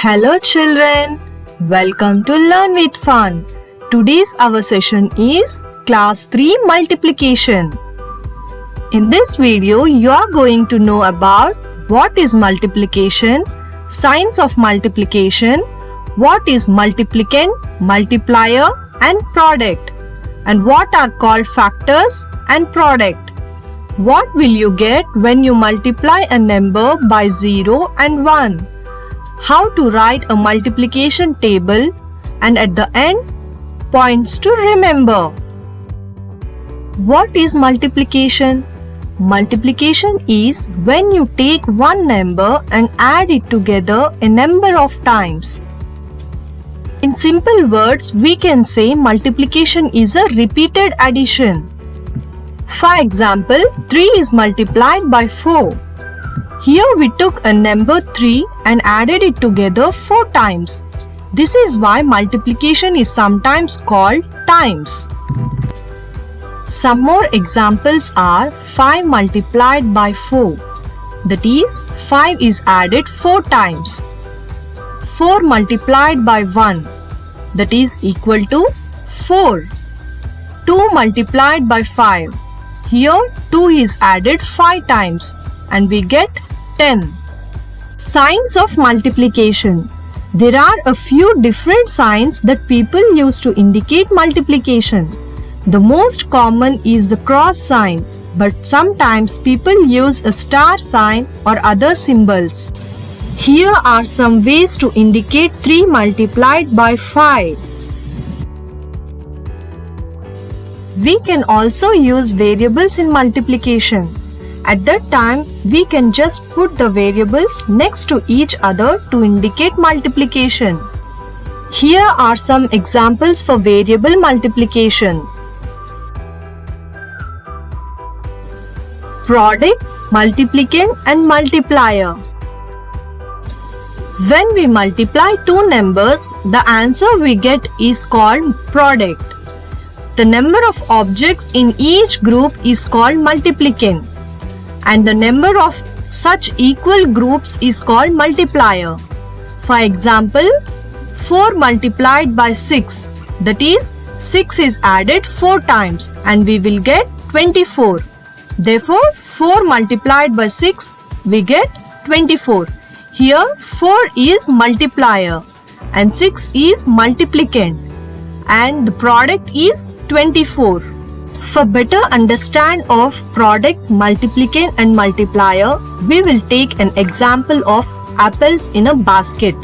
Hello children, welcome to Learn with Fun. Today's our session is Class 3 Multiplication. In this video, you are going to know about what is multiplication, signs of multiplication, what is multiplicand, multiplier and product, and what are called factors and product. What will you get when you multiply a number by 0 and 1? How to write a multiplication table, and at the end, points to remember. What is multiplication? Multiplication is when you take one number and add it together a number of times. In simple words, we can say multiplication is a repeated addition. For example, 3 is multiplied by 4. Here we took a number 3 and added it together 4 times. This is why multiplication is sometimes called times. Some more examples are 5 multiplied by 4. That is, 5 is added 4 times. 4 multiplied by 1. That is equal to 4. 2 multiplied by 5. Here 2 is added 5 times and we get 10. Signs of multiplication. There are a few different signs that people use to indicate multiplication. The most common is the cross sign, but sometimes people use a star sign or other symbols. Here are some ways to indicate 3 multiplied by 5. We can also use variables in multiplication. At that time, we can just put the variables next to each other to indicate multiplication. Here are some examples for variable multiplication. Product, multiplicand and multiplier. When we multiply two numbers, the answer we get is called product. The number of objects in each group is called multiplicand, and the number of such equal groups is called multiplier. For example, 4 multiplied by 6, that is 6 is added 4 times and we will get 24. Therefore, 4 multiplied by 6, we get 24. Here 4 is multiplier and 6 is multiplicand, and the product is 24. For better understand of product, multiplicand and multiplier, we will take an example of apples in a basket.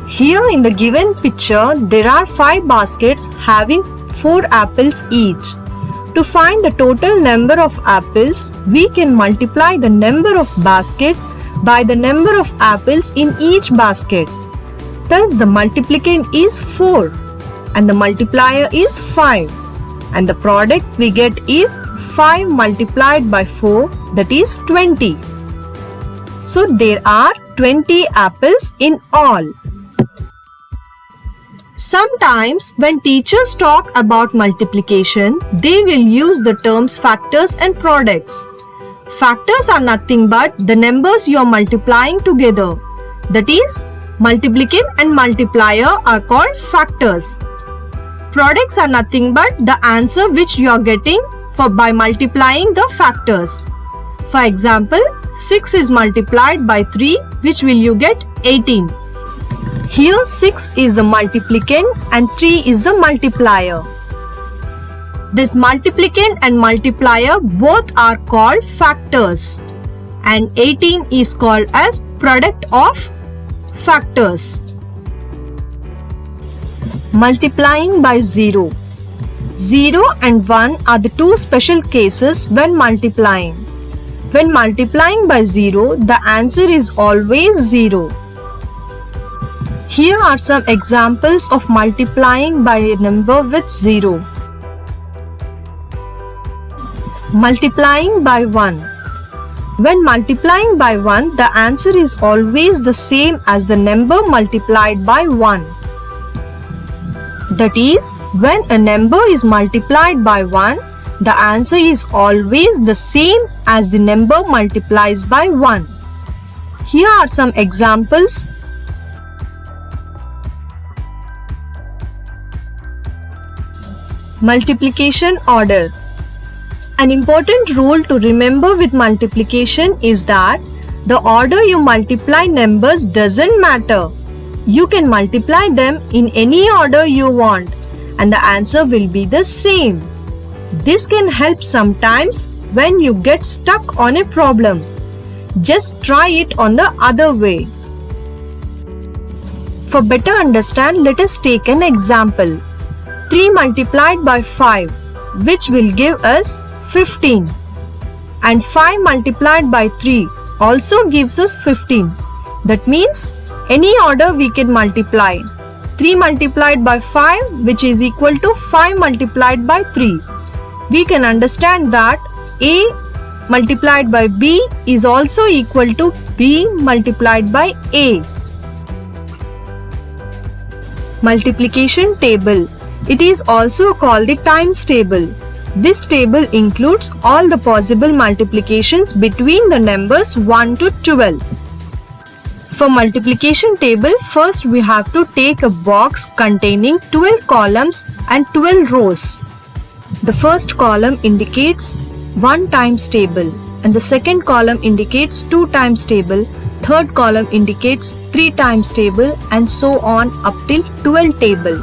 Here in the given picture, there are 5 baskets having 4 apples each. To find the total number of apples, we can multiply the number of baskets by the number of apples in each basket. Thus, the multiplicand is 4 and the multiplier is 5. And the product we get is 5 multiplied by 4, that is 20. So there are 20 apples in all. Sometimes when teachers talk about multiplication, they will use the terms factors and products. Factors are nothing but the numbers you are multiplying together. That is, multiplicand and multiplier are called factors. Products are nothing but the answer which you are getting by multiplying the factors. For example, 6 is multiplied by 3, which will you get 18. Here 6 is the multiplicand and 3 is the multiplier. This multiplicand and multiplier both are called factors, and 18 is called as product of factors. Multiplying by 0. 0 and 1 are the two special cases when multiplying. When multiplying by 0, the answer is always 0. Here are some examples of multiplying by a number with 0. Multiplying by 1. When multiplying by 1, the answer is always the same as the number multiplied by 1. That is, when a number is multiplied by 1, the answer is always the same as the number multiplies by 1. Here are some examples. Multiplication order. An important rule to remember with multiplication is that the order you multiply numbers doesn't matter. You can multiply them in any order you want and the answer will be the same. This can help sometimes when you get stuck on a problem. Just try it on the other way. For better understand, let us take an example. 3 multiplied by 5, which will give us 15. And 5 multiplied by 3 also gives us 15. That means any order we can multiply. 3 multiplied by 5, which is equal to 5 multiplied by 3. We can understand that A multiplied by B is also equal to B multiplied by A. Multiplication table. It is also called the times table. This table includes all the possible multiplications between the numbers 1 to 12. For multiplication table, first we have to take a box containing 12 columns and 12 rows. The first column indicates 1 times table and the second column indicates 2 times table, third column indicates 3 times table and so on up till 12 table.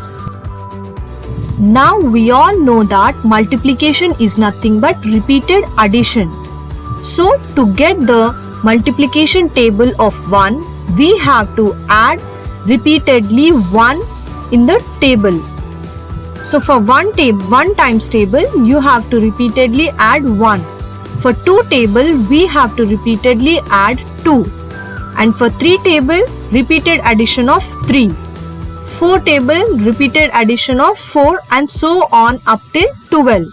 Now we all know that multiplication is nothing but repeated addition. So to get the multiplication table of 1, we have to add repeatedly 1 in the table. So for 1 times table, you have to repeatedly add 1. For 2 table, we have to repeatedly add 2. And for 3 table, repeated addition of 3. 4 table, repeated addition of 4 and so on up till 12.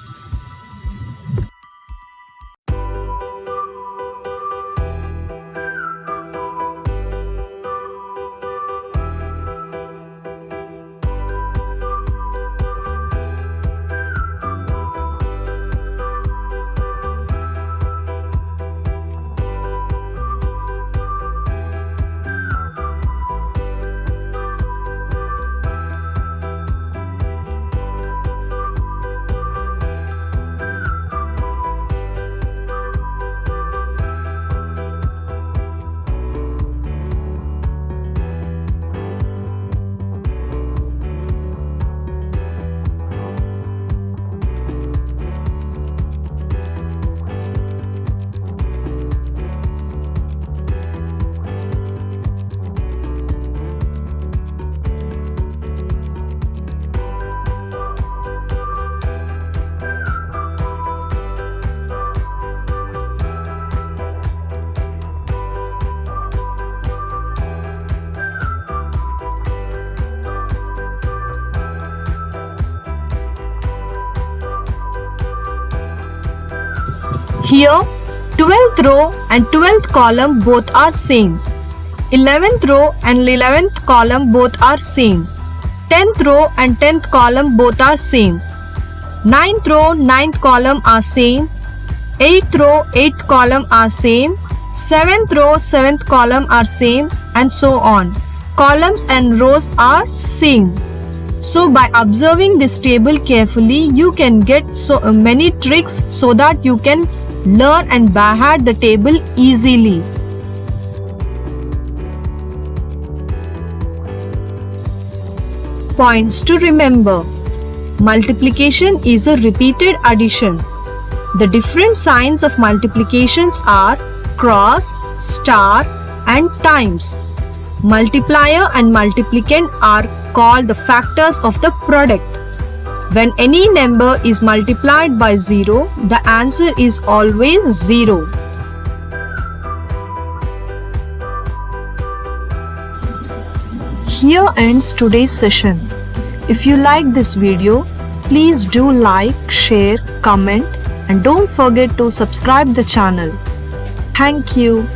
Here 12th row and 12th column both are same. 11th row and 11th column both are same. 10th row and 10th column both are same. 9th row, 9th column are same. 8th row, 8th column are same. 7th row, 7th column are same and so on. Columns and rows are same. So by observing this table carefully, you can get so many tricks so that you can learn and by-heart the table easily. Points to remember. Multiplication is a repeated addition. The different signs of multiplications are cross, star and times. Multiplier and multiplicand are called the factors of the product. When any number is multiplied by 0, the answer is always 0. Here ends today's session. If you like this video, please do like, share, comment and don't forget to subscribe the channel. Thank you.